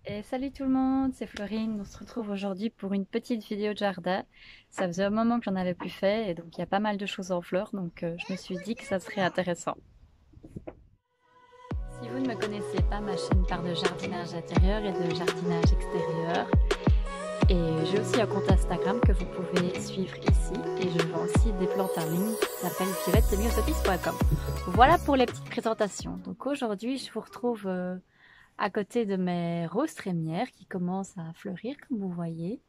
Et salut tout le monde, c'est Florine. On se retrouve aujourd'hui pour une petite vidéo de jardin. Ça faisait un moment que j'en avais plus fait et donc il y a pas mal de choses en fleurs, donc je me suis dit que ça serait intéressant. Si vous ne me connaissez pas, ma chaîne parle de jardinage intérieur et de jardinage extérieur. Et j'ai aussi un compte Instagram que vous pouvez suivre ici. Et je vends aussi des plantes en ligne qui s'appelle violettesemiosopis.com. Voilà pour les petites présentations. Donc aujourd'hui, je vous retrouve à côté de mes roses trémières qui commencent à fleurir, comme vous voyez.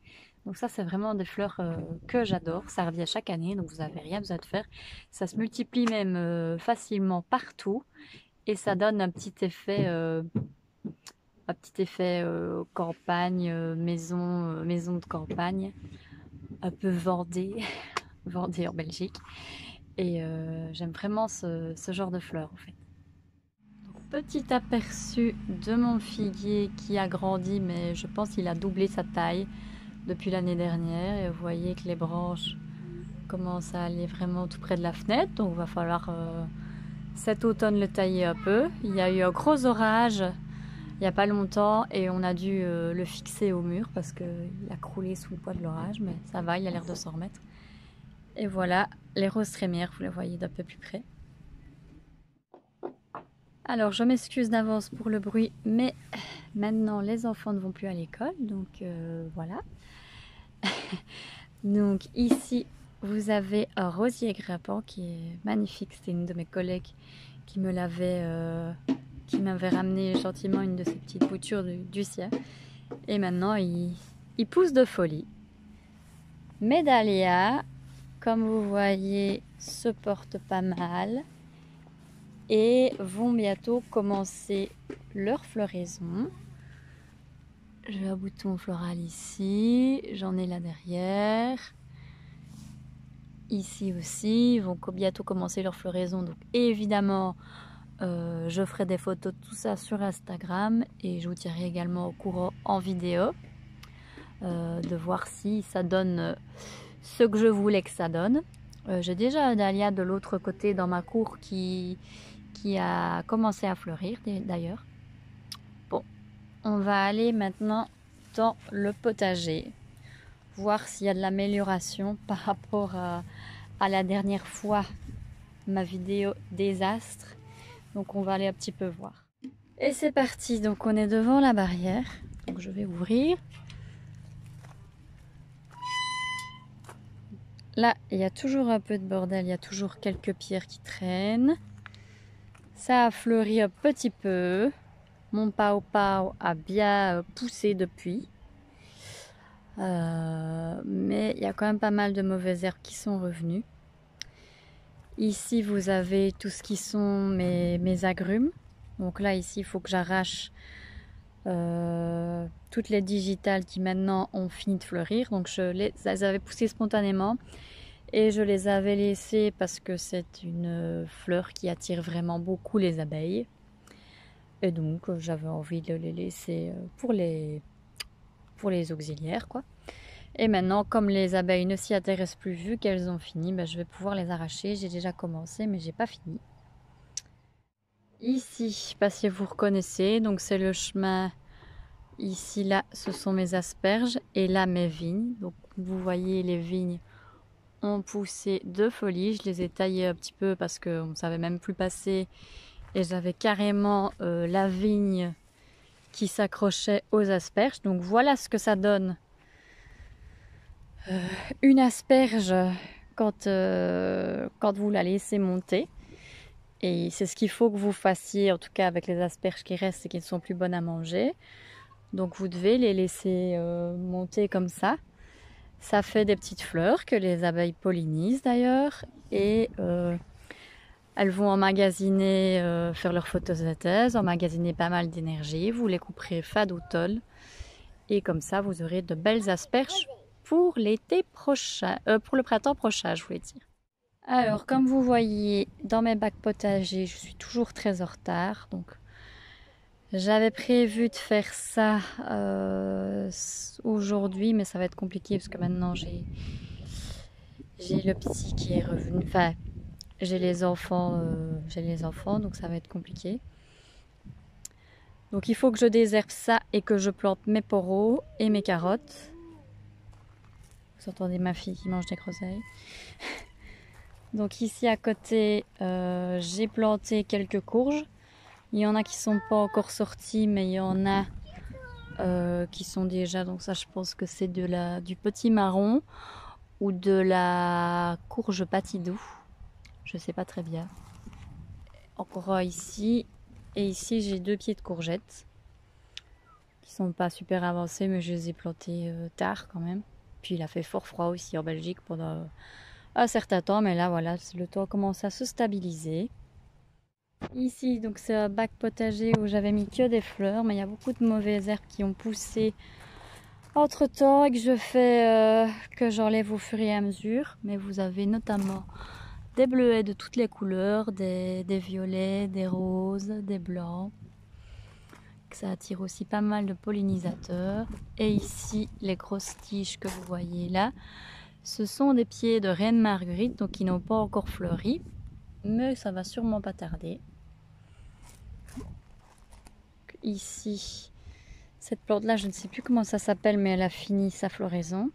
Donc ça, c'est vraiment des fleurs que j'adore. Ça revient chaque année, donc vous n'avez rien besoin de faire. Ça se multiplie même facilement partout. Et ça donne un petit effet campagne, maison de campagne, un peu Vendée, Vendée en Belgique. Et j'aime vraiment ce genre de fleurs en fait. Petit aperçu de mon figuier qui a grandi, mais je pense qu'il a doublé sa taille depuis l'année dernière. Et vous voyez que les branches commencent à aller vraiment tout près de la fenêtre, donc il va falloir cet automne le tailler un peu. Il y a eu un gros orage il n'y a pas longtemps et on a dû le fixer au mur parce qu'il a croulé sous le poids de l'orage, mais ça va, il a l'air de s'en remettre. Et voilà les roses trémières, vous les voyez d'un peu plus près. Alors je m'excuse d'avance pour le bruit, mais maintenant les enfants ne vont plus à l'école, donc voilà. Donc ici vous avez un rosier grimpant qui est magnifique. C'était une de mes collègues qui me l'avait qui m'avait ramené gentiment une de ces petites boutures du ciel. Et maintenant il pousse de folie. Mes dahlias, comme vous voyez, se portent pas mal et vont bientôt commencer leur floraison. J'ai un bouton floral ici, j'en ai là derrière. Ici aussi, ils vont bientôt commencer leur floraison. Donc évidemment, je ferai des photos de tout ça sur Instagram et je vous tiendrai également au courant en vidéo de voir si ça donne ce que je voulais que ça donne. J'ai déjà un dahlia de l'autre côté dans ma cour qui a commencé à fleurir d'ailleurs. Bon, on va aller maintenant dans le potager, voir s'il y a de l'amélioration par rapport à la dernière fois, ma vidéo désastre. Donc on va aller un petit peu voir. Et c'est parti, donc on est devant la barrière. Donc je vais ouvrir. Là, il y a toujours un peu de bordel, il y a toujours quelques pierres qui traînent. Ça a fleuri un petit peu. Mon pao pao a bien poussé depuis. Mais il y a quand même pas mal de mauvaises herbes qui sont revenues. Ici, vous avez tout ce qui sont mes agrumes. Donc là, ici, il faut que j'arrache toutes les digitales qui maintenant ont fini de fleurir. Donc elles avaient poussé spontanément et je les avais laissées parce que c'est une fleur qui attire vraiment beaucoup les abeilles. Et donc j'avais envie de les laisser pour les auxiliaires, quoi. Et maintenant, comme les abeilles ne s'y intéressent plus, vu qu'elles ont fini, je vais pouvoir les arracher. J'ai déjà commencé, mais j'ai pas fini. Ici, je sais pas si vous reconnaissez, donc c'est le chemin. Ici, là, ce sont mes asperges et là, mes vignes. Donc, vous voyez, les vignes ont poussé de folie. Je les ai taillées un petit peu parce qu'on ne savait même plus passer. Et j'avais carrément la vigne qui s'accrochait aux asperges. Donc, voilà ce que ça donne. Une asperge quand vous la laissez monter. Et c'est ce qu'il faut que vous fassiez, en tout cas avec les asperges qui restent et qui ne sont plus bonnes à manger. Donc vous devez les laisser monter comme ça. Ça fait des petites fleurs que les abeilles pollinisent d'ailleurs. Et elles vont emmagasiner, faire leur photosynthèse, emmagasiner pas mal d'énergie. Vous les couperez fin d'automne. Et comme ça, vous aurez de belles asperges pour l'été prochain, pour le printemps prochain, je voulais dire. Alors, comme vous voyez, dans mes bacs potagers, je suis toujours très en retard. Donc, j'avais prévu de faire ça aujourd'hui, mais ça va être compliqué parce que maintenant j'ai le petit qui est revenu. Enfin, j'ai les enfants, donc ça va être compliqué. Donc il faut que je désherbe ça et que je plante mes poros et mes carottes. Vous entendez ma fille qui mange des groseilles. Donc ici à côté, j'ai planté quelques courges. Il y en a qui sont pas encore sorties, mais il y en a qui sont déjà. Donc ça, je pense que c'est du petit marron ou de la courge patidou. Je sais pas très bien. Encore ici. Et ici, j'ai 2 pieds de courgettes qui sont pas super avancés, mais je les ai plantés tard quand même. Puis il a fait fort froid aussi en Belgique pendant un certain temps, mais là voilà, le temps commence à se stabiliser. Ici, donc c'est un bac potager où j'avais mis que des fleurs, mais il y a beaucoup de mauvaises herbes qui ont poussé entre temps et que je fais que j'enlève au fur et à mesure. Mais vous avez notamment des bleuets de toutes les couleurs, des violets, des roses, des blancs. Ça attire aussi pas mal de pollinisateurs. Et ici, les grosses tiges que vous voyez là, ce sont des pieds de reine marguerite, donc qui n'ont pas encore fleuri, mais ça va sûrement pas tarder. Ici, cette plante là, je ne sais plus comment ça s'appelle, mais elle a fini sa floraison.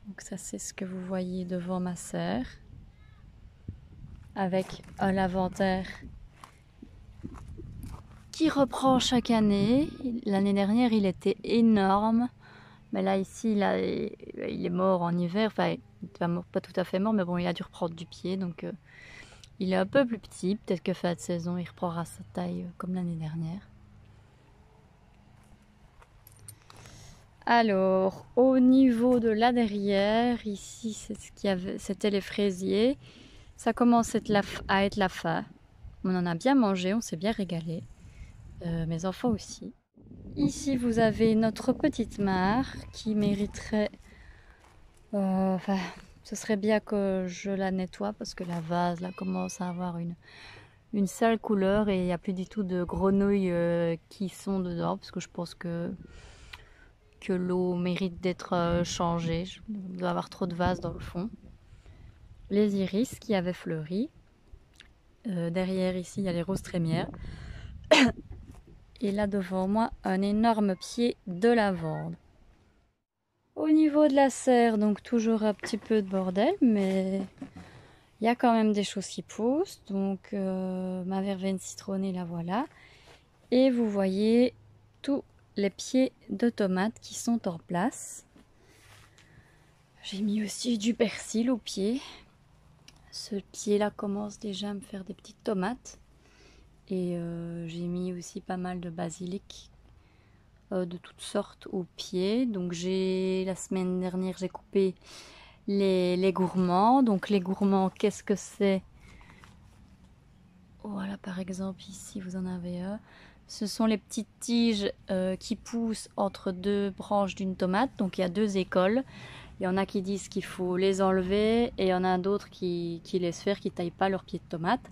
Donc ça, c'est ce que vous voyez devant ma serre, avec un laventaire qui reprend chaque année. L'année dernière, il était énorme, mais là ici, il est mort en hiver. Enfin, pas tout à fait mort, mais bon, il a dû reprendre du pied, donc il est un peu plus petit. Peut-être que fin de saison, il reprendra sa taille comme l'année dernière. Alors, au niveau de là derrière, ici, c'est ce qu'il y avait, c'était les fraisiers. Ça commence à être la fin. On en a bien mangé, on s'est bien régalé. Mes enfants aussi. Ici, vous avez notre petite mare qui mériterait... Enfin, ce serait bien que je la nettoie parce que la vase là commence à avoir une sale couleur et il n'y a plus du tout de grenouilles qui sont dedans parce que je pense que l'eau mérite d'être changée. Il doit y avoir trop de vases dans le fond. Les iris qui avaient fleuri. Derrière ici, il y a les roses trémières. Et là devant moi, un énorme pied de lavande. Au niveau de la serre, donc toujours un petit peu de bordel, mais il y a quand même des choses qui poussent. Donc ma verveine citronnée, la voilà. Et vous voyez tous les pieds de tomates qui sont en place. J'ai mis aussi du persil au pied. Ce pied-là commence déjà à me faire des petites tomates. Et j'ai mis aussi pas mal de basilic de toutes sortes au pied. Donc la semaine dernière, j'ai coupé les gourmands. Donc les gourmands, qu'est-ce que c'est? Voilà, par exemple, ici, vous en avez un. Ce sont les petites tiges qui poussent entre 2 branches d'une tomate. Donc il y a 2 écoles. Il y en a qui disent qu'il faut les enlever et il y en a d'autres qui laissent faire, qui ne taillent pas leurs pieds de tomate.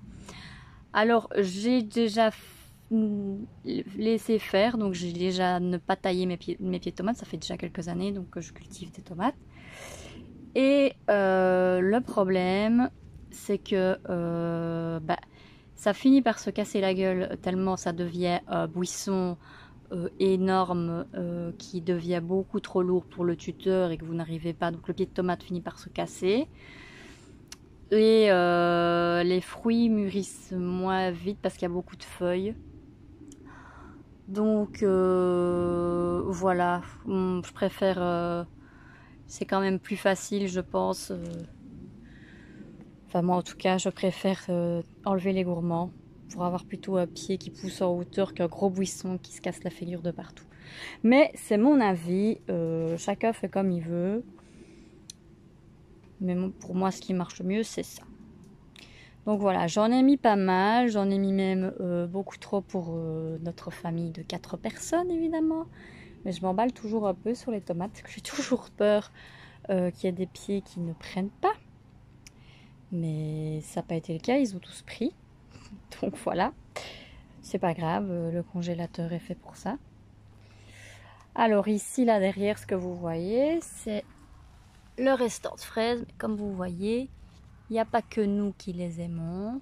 Alors j'ai déjà laissé faire, donc j'ai déjà ne pas taillé mes pieds de tomates. Ça fait déjà quelques années donc que je cultive des tomates. Et le problème, c'est que ça finit par se casser la gueule tellement ça devient un buisson énorme qui devient beaucoup trop lourd pour le tuteur et que vous n'arrivez pas. Donc le pied de tomate finit par se casser. Et les fruits mûrissent moins vite parce qu'il y a beaucoup de feuilles. Donc voilà, je préfère... c'est quand même plus facile, je pense. Enfin moi en tout cas, je préfère enlever les gourmands pour avoir plutôt un pied qui pousse en hauteur qu'un gros buisson qui se casse la figure de partout. Mais c'est mon avis, chacun fait comme il veut. Mais pour moi, ce qui marche le mieux, c'est ça. Donc voilà, j'en ai mis pas mal, j'en ai mis même beaucoup trop pour notre famille de 4 personnes évidemment. Mais je m'emballe toujours un peu sur les tomates, parce que j'ai toujours peur qu'il y ait des pieds qui ne prennent pas. Mais ça n'a pas été le cas, ils ont tous pris. Donc voilà, c'est pas grave, le congélateur est fait pour ça. Alors ici, là derrière, ce que vous voyez, c'est le restant de fraises. Comme vous voyez, il n'y a pas que nous qui les aimons.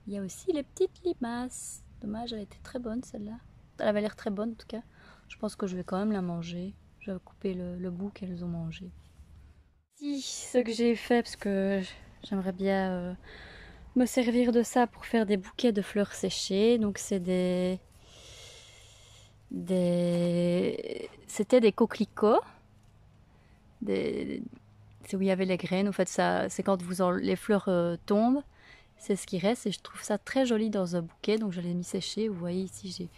Il y a aussi les petites limaces. Dommage, elle était très bonne celle-là. Elle avait l'air très bonne en tout cas. Je pense que je vais quand même la manger. Je vais couper le bout qu'elles ont mangé. Si, ce que j'ai fait, parce que j'aimerais bien me servir de ça pour faire des bouquets de fleurs séchées. Donc c'est c'était des coquelicots. C'est où il y avait les graines. En fait, ça, c'est quand les fleurs tombent, c'est ce qui reste. Et je trouve ça très joli dans un bouquet. Donc je l'ai mis sécher. Vous voyez ici, j'ai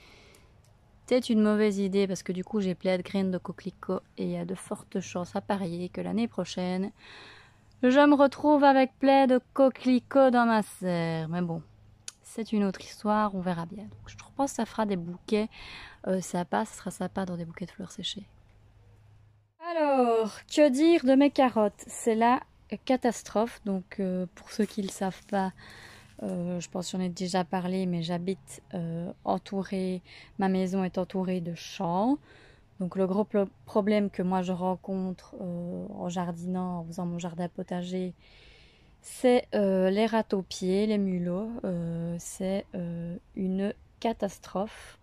peut-être une mauvaise idée parce que du coup j'ai plein de graines de coquelicots. Et il y a de fortes chances à parier que l'année prochaine, je me retrouve avec plein de coquelicots dans ma serre. Mais bon, c'est une autre histoire, on verra bien. Donc, je pense que ça fera des bouquets sympas, ça sera sympa dans des bouquets de fleurs séchées. Alors, que dire de mes carottes? C'est la catastrophe. Donc, pour ceux qui ne le savent pas, je pense que j'en ai déjà parlé, mais j'habite entourée, ma maison est entourée de champs. Donc le gros problème que moi je rencontre en jardinant, en faisant mon jardin potager, c'est les rats-aux-pieds, les mulots. C'est une catastrophe.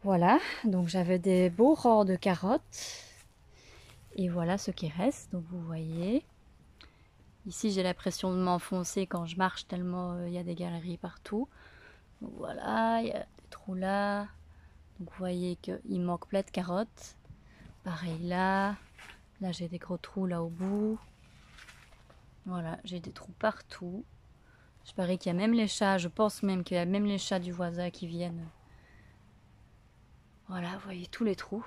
Voilà, donc j'avais des beaux rangs de carottes. Et voilà ce qui reste, donc vous voyez. Ici j'ai l'impression de m'enfoncer quand je marche tellement il y a des galeries partout. Donc voilà, il y a des trous là. Donc vous voyez qu'il manque plein de carottes. Pareil là. Là j'ai des gros trous là au bout. Voilà, j'ai des trous partout. Je parie qu'il y a même les chats, je pense même qu'il y a même les chats du voisin qui viennent. Voilà, vous voyez tous les trous.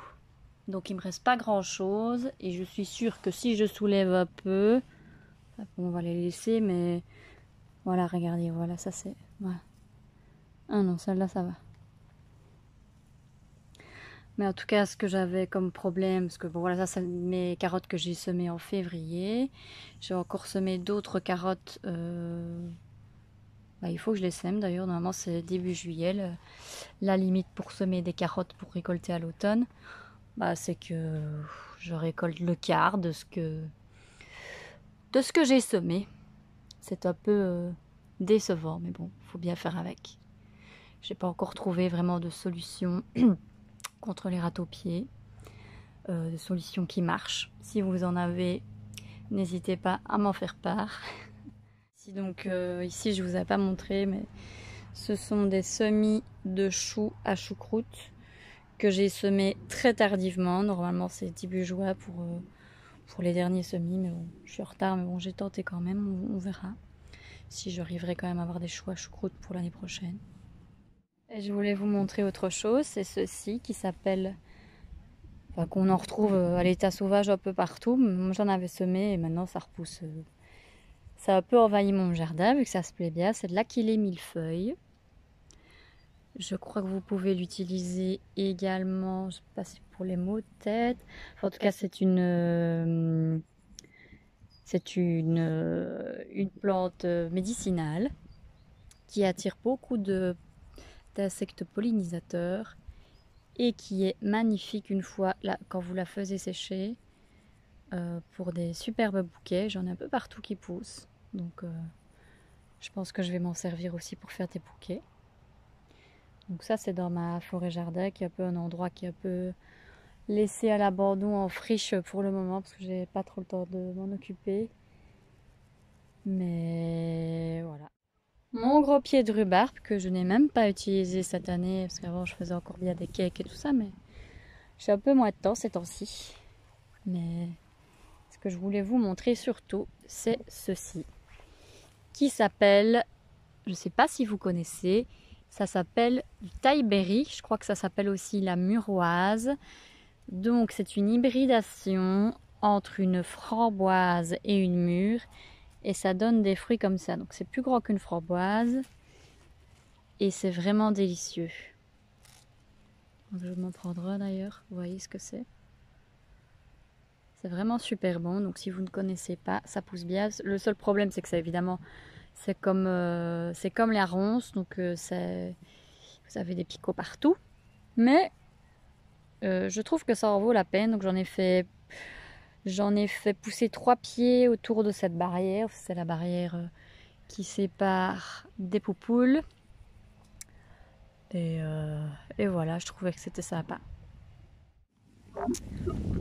Donc il me reste pas grand chose. Et je suis sûre que si je soulève un peu, on va les laisser, mais voilà, regardez, voilà, ça c'est... Voilà. Ah non, celle-là ça va. Mais en tout cas, ce que j'avais comme problème, parce que bon, voilà, ça c'est mes carottes que j'ai semées en février. J'ai encore semé d'autres carottes. Il faut que je les sème d'ailleurs. Normalement, c'est début juillet. La limite pour semer des carottes pour récolter à l'automne. C'est que je récolte le quart de ce que j'ai semé. C'est un peu décevant, mais bon, il faut bien faire avec. J'ai pas encore trouvé vraiment de solution contre les rats-aux-pieds. De solutions qui marchent. Si vous en avez, n'hésitez pas à m'en faire part. Donc ici je vous ai pas montré, mais ce sont des semis de choux à choucroute que j'ai semés très tardivement. Normalement c'est début juin pour les derniers semis, mais bon, je suis en retard, mais bon, j'ai tenté quand même, on verra si j'arriverai quand même à avoir des choux à choucroute pour l'année prochaine. Et je voulais vous montrer autre chose, c'est ceci qui s'appelle... qu'on en retrouve à l'état sauvage un peu partout. Moi j'en avais semé et maintenant ça repousse. Ça a un peu envahi mon jardin vu que ça se plaît bien. C'est de l'Achillée millefeuille. Je crois que vous pouvez l'utiliser également, je ne sais pas si pour les maux de tête. Enfin, en tout cas c'est une plante médicinale qui attire beaucoup d'insectes pollinisateurs et qui est magnifique une fois là, quand vous la faisiez sécher pour des superbes bouquets. J'en ai un peu partout qui poussent, donc je pense que je vais m'en servir aussi pour faire des bouquets. Donc ça c'est dans ma forêt jardin qui est un peu un endroit qui est un peu laissé à l'abandon en friche pour le moment parce que j'ai pas trop le temps de m'en occuper. Mais voilà. Mon gros pied de rhubarbe que je n'ai même pas utilisé cette année parce qu'avant je faisais encore bien des cakes et tout ça, mais j'ai un peu moins de temps ces temps-ci. Mais ce que je voulais vous montrer surtout, c'est ceci qui s'appelle, je ne sais pas si vous connaissez, ça s'appelle du thaïberry. Je crois que ça s'appelle aussi la muroise. Donc c'est une hybridation entre une framboise et une mûre. Et ça donne des fruits comme ça. Donc c'est plus grand qu'une framboise. Et c'est vraiment délicieux. Donc, je vais m'en prendre un d'ailleurs. Vous voyez ce que c'est? C'est vraiment super bon. Donc si vous ne connaissez pas, ça pousse bien. Le seul problème c'est que ça évidemment, c'est comme la ronce. Donc vous avez des picots partout. Mais je trouve que ça en vaut la peine. Donc j'en ai fait pousser 3 pieds autour de cette barrière. C'est la barrière qui sépare des poupoules. Et voilà, je trouvais que c'était sympa.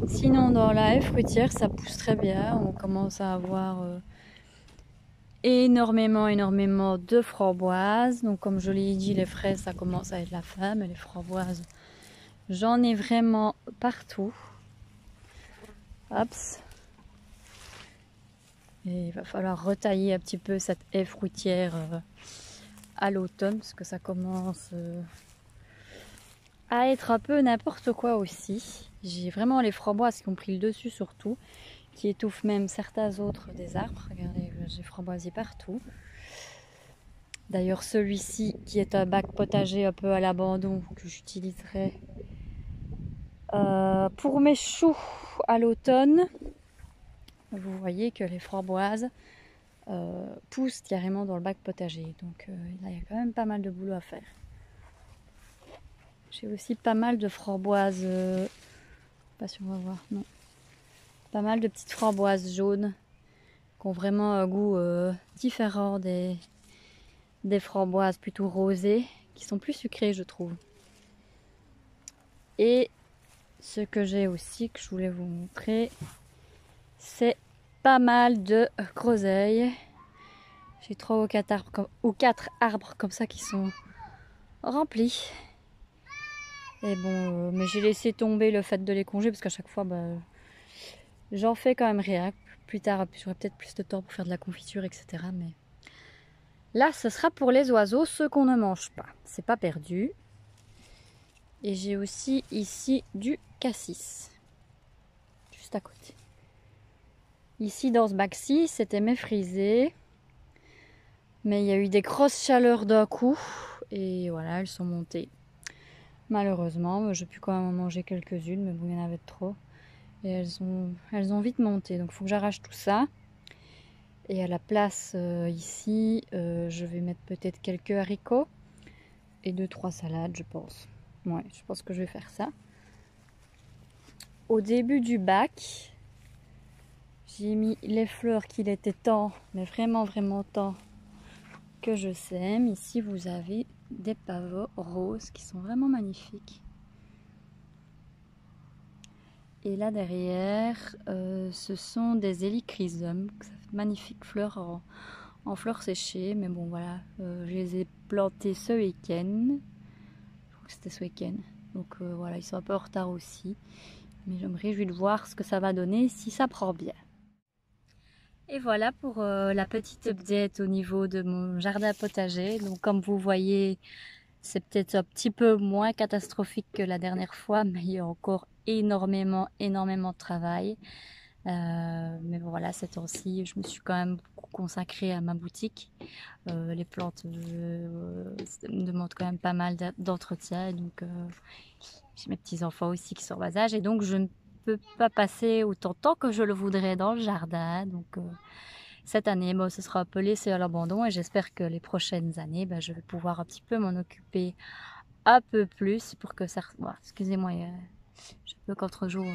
Sinon, dans la haie fruitière, ça pousse très bien. On commence à avoir énormément de framboises. Donc, comme je l'ai dit, les fraises, ça commence à être la fin, mais les framboises, j'en ai vraiment partout. Hop. Et il va falloir retailler un petit peu cette haie fruitière à l'automne, parce que ça commence à être un peu n'importe quoi aussi. J'ai vraiment les framboises qui ont pris le dessus surtout, qui étouffent même certains autres des arbres. Regardez, j'ai framboisier partout. D'ailleurs, celui-ci qui est un bac potager un peu à l'abandon que j'utiliserai pour mes choux à l'automne. Vous voyez que les framboises poussent carrément dans le bac potager. Donc là, il y a quand même pas mal de boulot à faire. J'ai aussi pas mal de framboises. Pas si on va voir, non. Pas mal de petites framboises jaunes qui ont vraiment un goût différent des framboises plutôt rosées, qui sont plus sucrées, je trouve. Et ce que j'ai aussi, que je voulais vous montrer, c'est pas mal de groseilles. J'ai 3 ou 4 arbres comme ça qui sont remplis. Et bon, mais j'ai laissé tomber le fait de les congeler parce qu'à chaque fois, j'en fais quand même rien. Plus tard, j'aurai peut-être plus de temps pour faire de la confiture, etc. Mais là, ce sera pour les oiseaux, ceux qu'on ne mange pas. C'est pas perdu. Et j'ai aussi ici du cassis, juste à côté. Ici, dans ce bac-ci, c'était méfrisé. Mais il y a eu des grosses chaleurs d'un coup. Et voilà, elles sont montées. Malheureusement, j'ai pu quand même en manger quelques-unes, mais bon, il y en avait trop. Et elles ont vite monté. Donc, il faut que j'arrache tout ça. Et à la place, ici, je vais mettre peut-être quelques haricots. Et 2-3 salades, je pense. Ouais, je pense que je vais faire ça. Au début du bac, j'ai mis les fleurs qu'il était temps, mais vraiment temps, que je sème. Ici, vous avez des pavots roses qui sont vraiment magnifiques. Et là derrière, ce sont des hélichrysums, magnifiques fleurs en fleurs séchées. Mais bon, voilà, je les ai plantés ce week-end. Je crois que c'était ce week-end. Donc voilà, ils sont un peu en retard aussi. Mais je me réjouis de voir ce que ça va donner si ça prend bien. Et voilà pour la petite update au niveau de mon jardin potager. Donc comme vous voyez, c'est peut-être un petit peu moins catastrophique que la dernière fois, mais il y a encore énormément de travail. Mais bon, voilà, ces temps-ci, je me suis quand même beaucoup consacrée à ma boutique. Les plantes me demandent quand même pas mal d'entretien. Donc j'ai mes petits-enfants aussi qui sont en bas âge. Et donc je ne peux pas passer autant de temps que je le voudrais dans le jardin. Donc cette année, ce sera un peu laissé à l'abandon et j'espère que les prochaines années, je vais pouvoir un petit peu m'en occuper un peu plus pour que ça... Bon, excusez-moi, je peux qu'autre jour...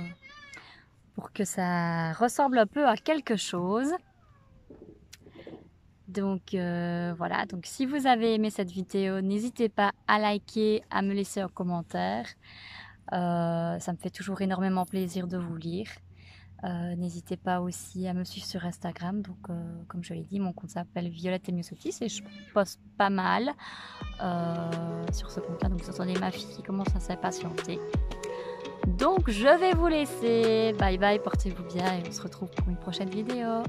pour que ça ressemble un peu à quelque chose. Donc voilà, donc si vous avez aimé cette vidéo, n'hésitez pas à liker, à me laisser un commentaire. Ça me fait toujours énormément plaisir de vous lire. N'hésitez pas aussi à me suivre sur Instagram. Donc comme je l'ai dit, mon compte s'appelle Violette Emiosotis et je poste pas mal sur ce compte là. Donc vous entendez ma fille qui commence à s'impatienter. Donc je vais vous laisser. Bye bye, portez-vous bien et on se retrouve pour une prochaine vidéo.